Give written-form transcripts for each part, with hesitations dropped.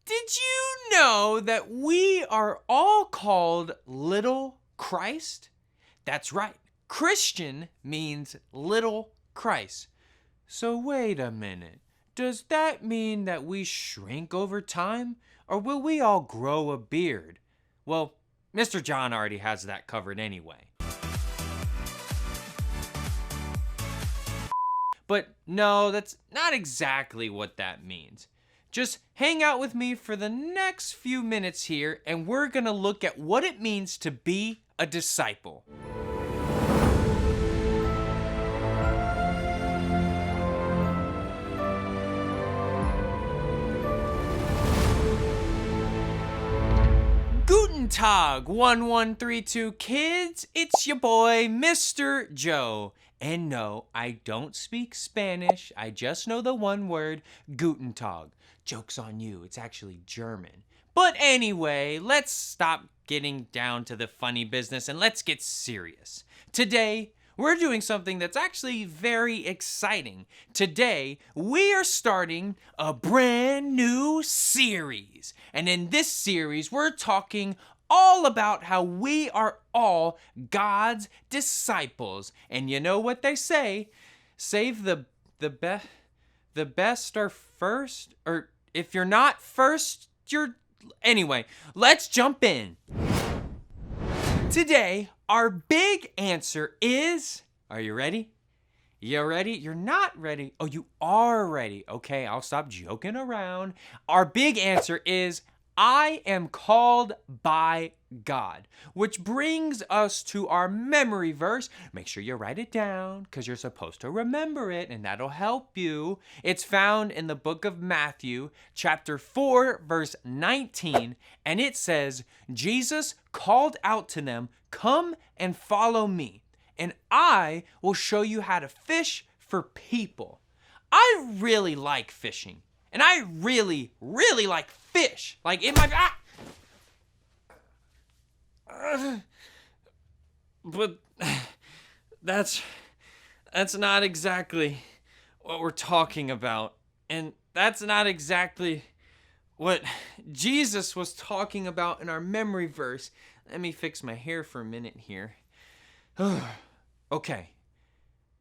Did you know that we are all called little Christ? That's right. Christian means little Christ. So wait a minute. Does that mean that we shrink over time? Or will we all grow a beard? Well, Mr. John already has that covered anyway. But no, that's not exactly what that means. Just hang out with me for the next few minutes here, and we're gonna look at what it means to be a disciple. Guten Tag, 1132 kids. It's your boy, Mr. Joe. And no, I don't speak Spanish. I just know the one word, Guten Tag. Joke's on you, it's actually German. But anyway, let's stop getting down to the funny business and let's get serious. Today, we're doing something that's actually very exciting. Today, we are starting a brand new series. And in this series, we're talking all about how we are all God's disciples. And you know what they say? Save the best are first, or if you're not first, you're... Anyway, let's jump in. Today, our big answer is... Are you ready? You ready? You're not ready. Oh, you are ready. Okay, I'll stop joking around. Our big answer is... I am called by God, which brings us to our memory verse. Make sure you write it down because you're supposed to remember it and that'll help you. It's found in the book of Matthew, chapter 4, verse 19, and it says, Jesus called out to them, "Come and follow me, and I will show you how to fish for people." I really like fishing. And I really, really like fish. Like in my... But that's not exactly what we're talking about. And that's not exactly what Jesus was talking about in our memory verse. Let me fix my hair for a minute here. Okay.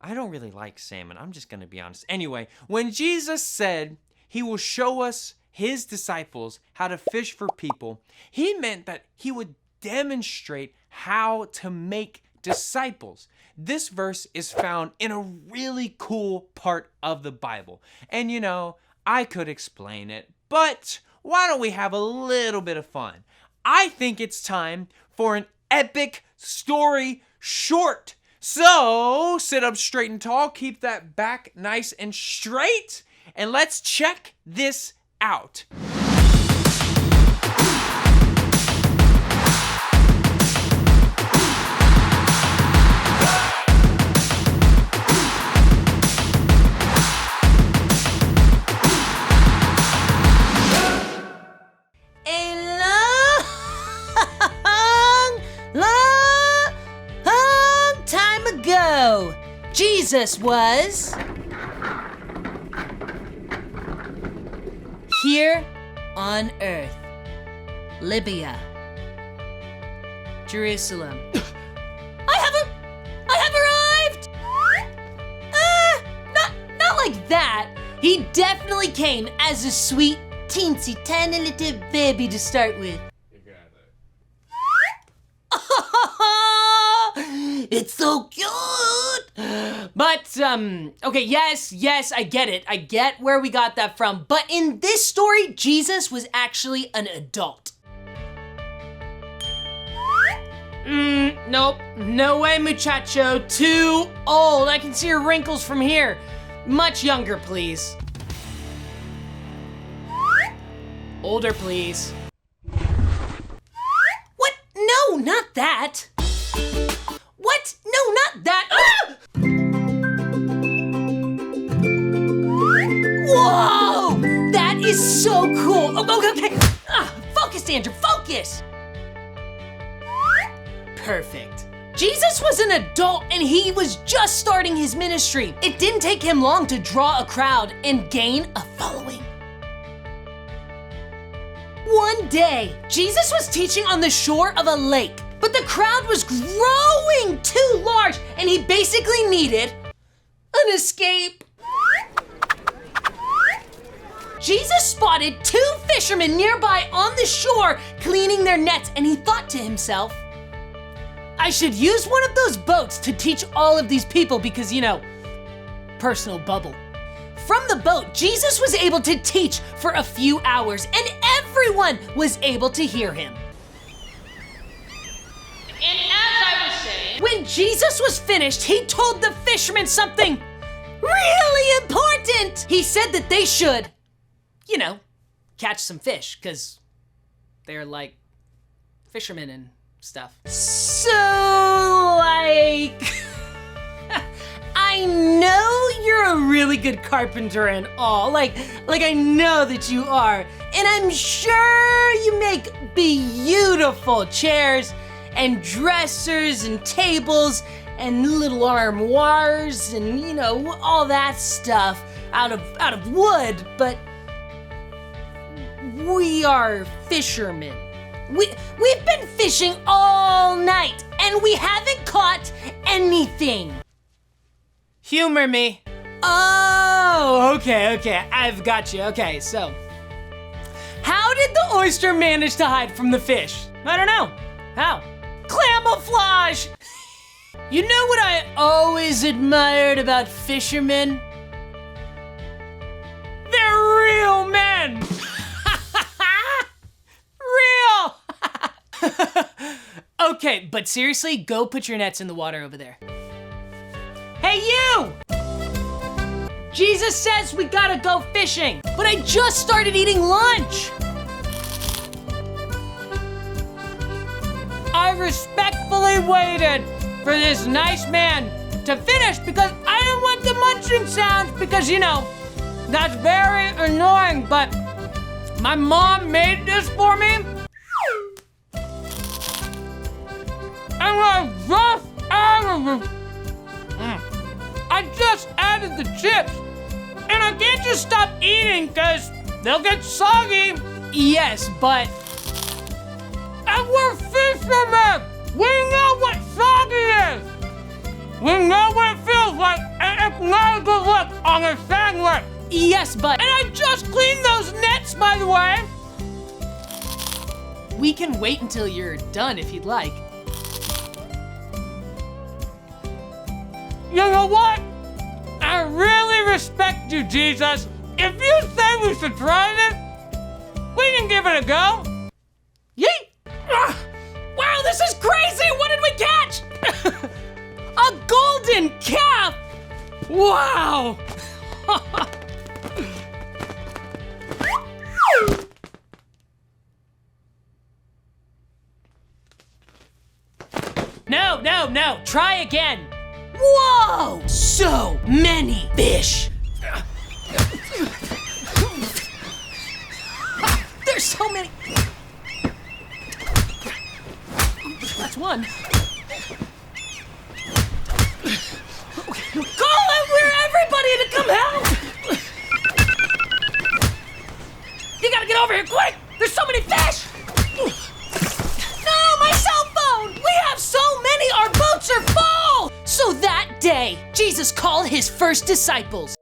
I don't really like salmon. I'm just going to be honest. Anyway, when Jesus said... He will show us, his disciples, how to fish for people. He meant that he would demonstrate how to make disciples. This verse is found in a really cool part of the Bible. And you know, I could explain it, but why don't we have a little bit of fun? I think it's time for an epic story short. So sit up straight and tall, keep that back nice and straight. And let's check this out. long time ago, Jesus was... here on earth. Libya. Jerusalem. I have arrived! Not like that. He definitely came as a sweet, teensy, tiny little baby to start with. It's so cute! But, okay, yes, I get it. I get where we got that from. But in this story, Jesus was actually an adult. Nope. No way, muchacho. Too old. I can see your wrinkles from here. Much younger, please. Older, please. What? No, not that. What? No, not that. Ah! Whoa! That is so cool. Oh, okay. Focus, Andrew, focus. Perfect. Jesus was an adult and he was just starting his ministry. It didn't take him long to draw a crowd and gain a following. One day, Jesus was teaching on the shore of a lake, but the crowd was growing too large and he basically needed an escape. Jesus spotted two fishermen nearby on the shore cleaning their nets, and he thought to himself, I should use one of those boats to teach all of these people because, personal bubble. From the boat, Jesus was able to teach for a few hours, and everyone was able to hear him. And as I was saying, when Jesus was finished, he told the fishermen something really important. He said that they should, catch some fish, because they're like fishermen and stuff. So, I know you're a really good carpenter and all. Like I know that you are. And I'm sure you make beautiful chairs and dressers and tables and little armoires and, all that stuff out of wood, but we are fishermen. We've been fishing all night and we haven't caught anything. Humor me. Oh, okay, I've got you. Okay, so how did the oyster manage to hide from the fish? I don't know. How? Camouflage! You know what I always admired about fishermen? They're real men! Real! Okay, but seriously, go put your nets in the water over there. Hey, you! Jesus says we gotta go fishing, but I just started eating lunch. I respectfully waited for this nice man to finish because I don't want the munching sounds because, that's very annoying, but my mom made this for me. And I just added the chips. And I can't just stop eating because they'll get soggy. Yes, but... And we're fishermen! We know what soggy is! We know what it feels like, and it's not a good look on a sandwich! Yes, but... And I just cleaned those nets, by the way! We can wait until you're done if you'd like. You know what? I really respect you, Jesus. If you say we should try it, we can give it a go. Yeet! Wow, this is crazy! What did we catch? A golden calf! Wow! No. Try again. Whoa! So many fish! There's so many! That's one. Call out everybody to come help! You gotta get over here quick! There's so many fish! No, my cell phone! We have so many, our boats are full! So that day, Jesus called his first disciples.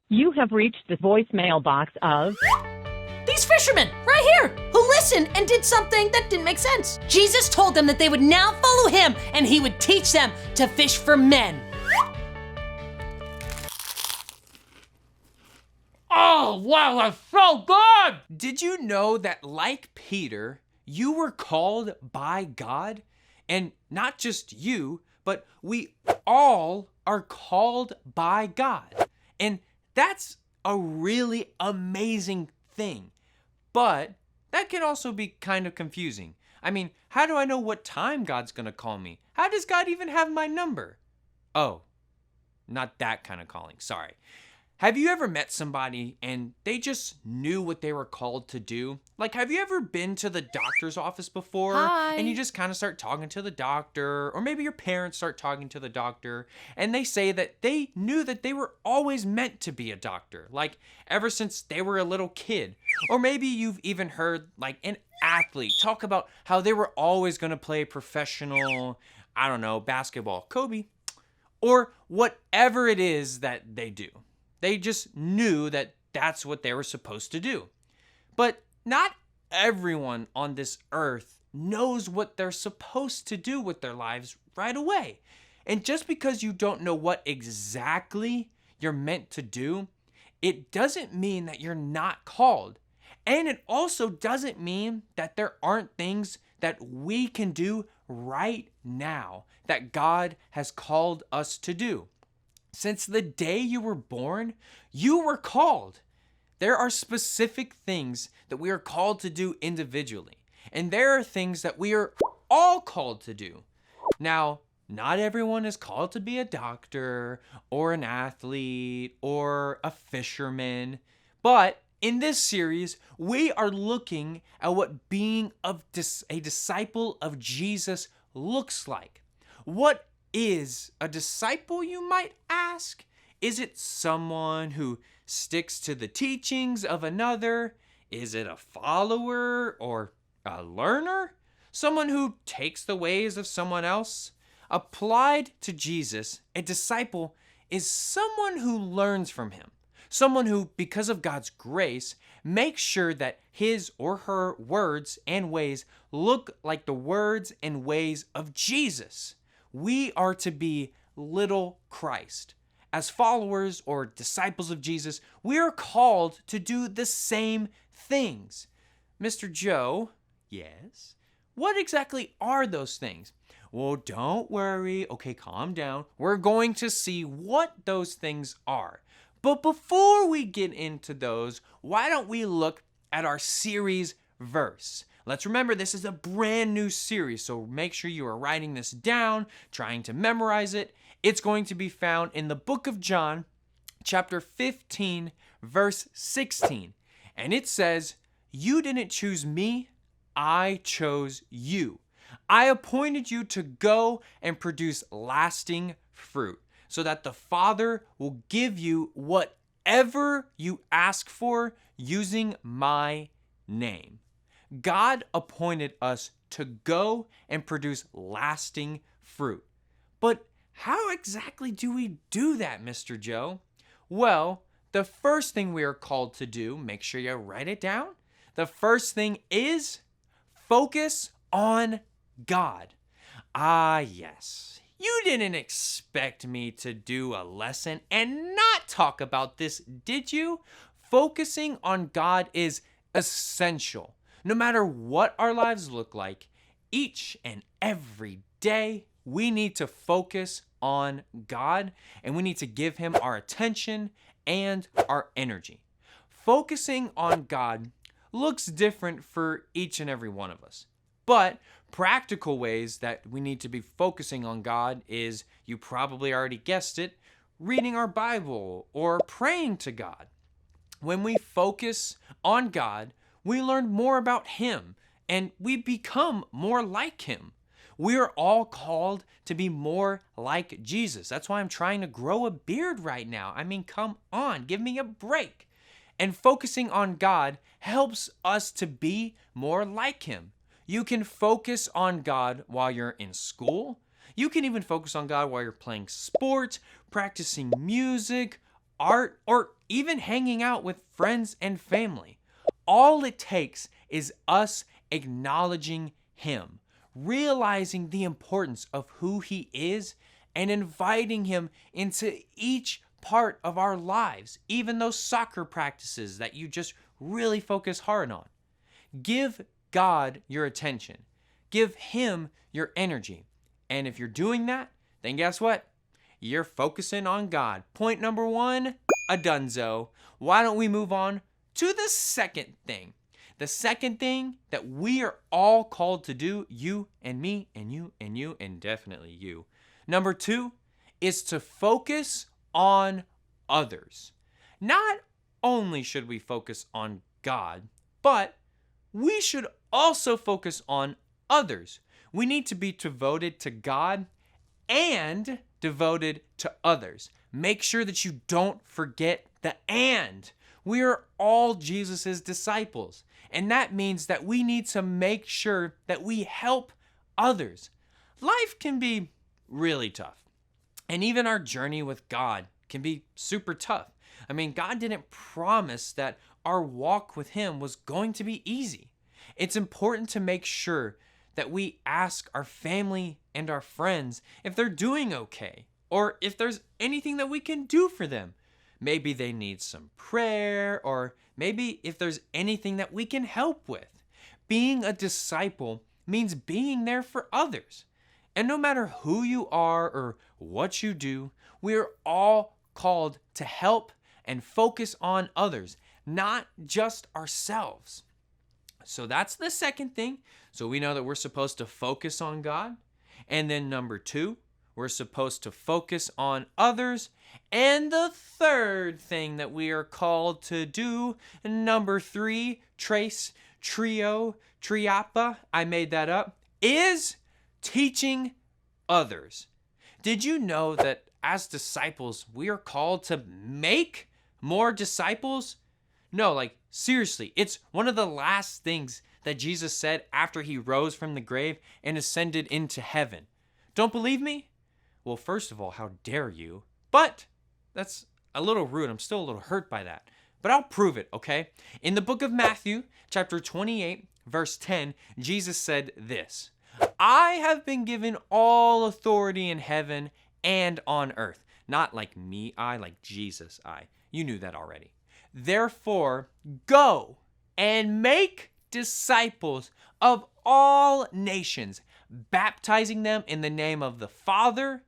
You have reached the voicemail box of These fishermen, right here, who listened and did something that didn't make sense. Jesus told them that they would now follow him and he would teach them to fish for men. Oh, wow, that's so good! Did you know that, like Peter, you were called by God? And not just you, but we all are called by God. And that's a really amazing thing. But that can also be kind of confusing. I mean, how do I know what time God's gonna call me? How does God even have my number? Oh, not that kind of calling, sorry. Have you ever met somebody and they just knew what they were called to do? Like, have you ever been to the doctor's office before? Hi. And you just kind of start talking to the doctor, or maybe your parents start talking to the doctor, and they say that they knew that they were always meant to be a doctor. Like, ever since they were a little kid. Or maybe you've even heard like an athlete talk about how they were always going to play professional, I don't know, basketball, Kobe, or whatever it is that they do. They just knew that that's what they were supposed to do. But not everyone on this earth knows what they're supposed to do with their lives right away. And just because you don't know what exactly you're meant to do, it doesn't mean that you're not called. And it also doesn't mean that there aren't things that we can do right now that God has called us to do. Since the day you were born, you were called. There are specific things that we are called to do individually, and there are things that we are all called to do. Now, not everyone is called to be a doctor or an athlete or a fisherman, but in this series, we are looking at what being a disciple of Jesus looks like. What is a disciple, you might ask? Is it someone who sticks to the teachings of another? Is it a follower or a learner? Someone who takes the ways of someone else? Applied to Jesus, a disciple is someone who learns from him. Someone who, because of God's grace, makes sure that his or her words and ways look like the words and ways of Jesus. We are to be little Christ. As followers or disciples of Jesus, we are called to do the same things. Mr. Joe, yes? What exactly are those things? Well, don't worry. Okay, calm down. We're going to see what those things are. But before we get into those, why don't we look at our series verse? Let's remember this is a brand new series, so make sure you are writing this down, trying to memorize it. It's going to be found in the book of John, chapter 15, verse 16. And it says, "You didn't choose me, I chose you. I appointed you to go and produce lasting fruit, so that the Father will give you whatever you ask for using my name." God appointed us to go and produce lasting fruit. But how exactly do we do that, Mr. Joe? Well, the first thing we are called to do, make sure you write it down. The first thing is focus on God. Ah, yes. You didn't expect me to do a lesson and not talk about this, did you? Focusing on God is essential. No matter what our lives look like, each and every day, we need to focus on God and we need to give him our attention and our energy. Focusing on God looks different for each and every one of us. But practical ways that we need to be focusing on God is, you probably already guessed it, reading our Bible or praying to God. When we focus on God, we learn more about him and we become more like him. We are all called to be more like Jesus. That's why I'm trying to grow a beard right now. I mean, come on, give me a break. And focusing on God helps us to be more like him. You can focus on God while you're in school. You can even focus on God while you're playing sports, practicing music, art, or even hanging out with friends and family. All it takes is us acknowledging him, realizing the importance of who he is, and inviting him into each part of our lives, even those soccer practices that you just really focus hard on. Give God your attention. Give him your energy. And if you're doing that, then guess what? You're focusing on God. Point number one, a dunzo. Why don't we move on to the second thing? The second thing that we are all called to do, you and me and you and you and definitely you. Number two is to focus on others. Not only should we focus on God, but we should also focus on others. We need to be devoted to God and devoted to others. Make sure that you don't forget the and. We are all Jesus's disciples. And that means that we need to make sure that we help others. Life can be really tough. And even our journey with God can be super tough. I mean, God didn't promise that our walk with Him was going to be easy. It's important to make sure that we ask our family and our friends if they're doing okay, or if there's anything that we can do for them. Maybe they need some prayer, or maybe if there's anything that we can help with. Being a disciple means being there for others. And no matter who you are or what you do, we are all called to help and focus on others, not just ourselves. So that's the second thing. So we know that we're supposed to focus on God. And then number 2, we're supposed to focus on others. And the third thing that we are called to do, number 3, triapa, I made that up, is teaching others. Did you know that as disciples, we are called to make more disciples? No, seriously, it's one of the last things that Jesus said after he rose from the grave and ascended into heaven. Don't believe me? Well, first of all, how dare you? But that's a little rude. I'm still a little hurt by that. But I'll prove it, okay? In the book of Matthew, chapter 28, verse 10, Jesus said this: I have been given all authority in heaven and on earth. Not like me, like Jesus, You knew that already. Therefore, go and make disciples of all nations, baptizing them in the name of the Father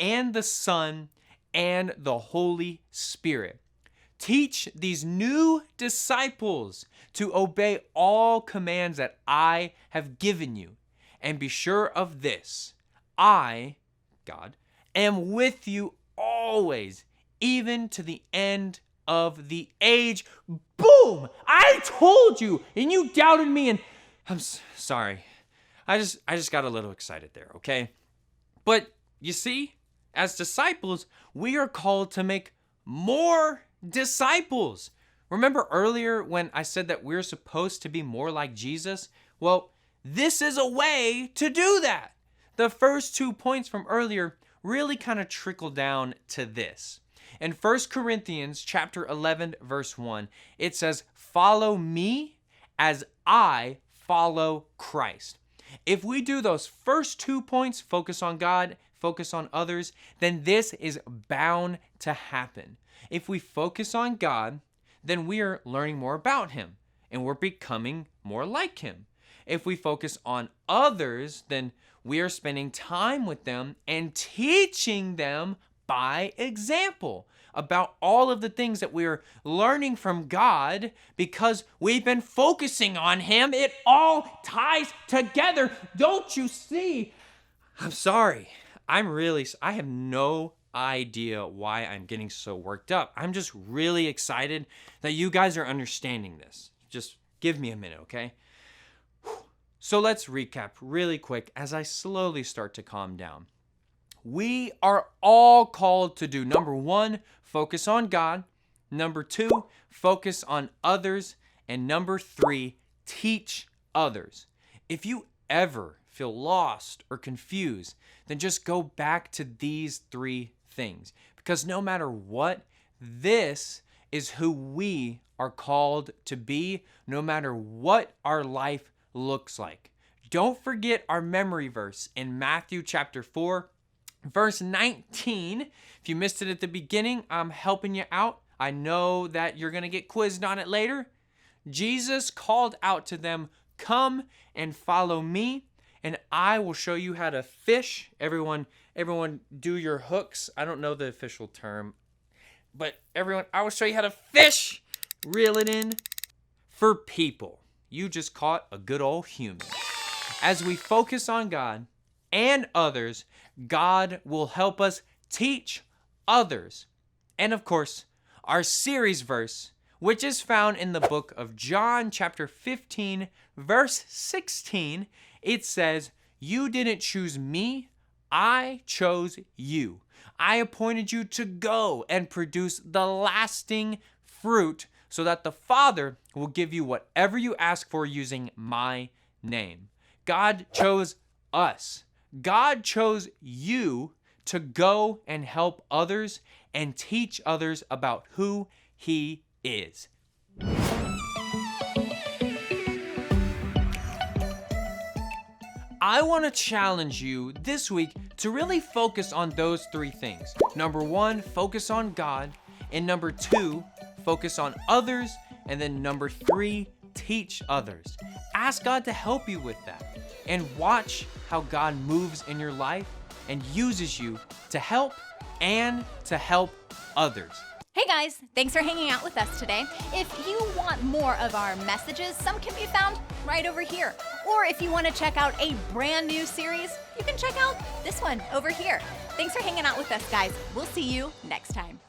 and the Son and the Holy Spirit. Teach these new disciples to obey all commands that I have given you. And be sure of this: I, God, am with you always, even to the end of the age. Boom! I told you, and you doubted me, and I'm sorry. I just got a little excited there, okay? But you see, as disciples, we are called to make more disciples. Remember earlier when I said that we're supposed to be more like Jesus? Well, this is a way to do that. The first 2 points from earlier really kind of trickle down to this. In 1 Corinthians chapter 11, verse 1, it says, follow me as I follow Christ. If we do those first 2 points, focus on God, focus on others, then this is bound to happen. If we focus on God, then we are learning more about Him and we're becoming more like Him. If we focus on others, then we are spending time with them and teaching them by example about all of the things that we're learning from God because we've been focusing on Him. It all ties together. Don't you see? I'm sorry. I have no idea why I'm getting so worked up. I'm just really excited that you guys are understanding this. Just give me a minute, okay? So let's recap really quick as I slowly start to calm down. We are all called to do, number 1, focus on God. Number 2, focus on others. And number 3, teach others. If you ever feel lost or confused, then just go back to these 3 things. Because no matter what, this is who we are called to be, no matter what our life looks like. Don't forget our memory verse in Matthew chapter 4, verse 19. If you missed it at the beginning, I'm helping you out. I know that you're going to get quizzed on it later. Jesus called out to them, come and follow me, and I will show you how to fish. Everyone do your hooks. I don't know the official term, but everyone, I will show you how to fish. Reel it in for people. You just caught a good old human. As we focus on God and others, God will help us teach others. And of course, our series verse, which is found in the book of John chapter 15, verse 16, it says, you didn't choose me, I chose you. I appointed you to go and produce the lasting fruit so that the Father will give you whatever you ask for using my name. God chose us. God chose you to go and help others and teach others about who He is. I want to challenge you this week to really focus on those three things. Number one, focus on God. And number two, focus on others. And then number three, teach others. Ask God to help you with that. And watch how God moves in your life and uses you to help and to help others. Hey guys, thanks for hanging out with us today. If you want more of our messages, some can be found right over here. Or if you want to check out a brand new series, you can check out this one over here. Thanks for hanging out with us, guys. We'll see you next time.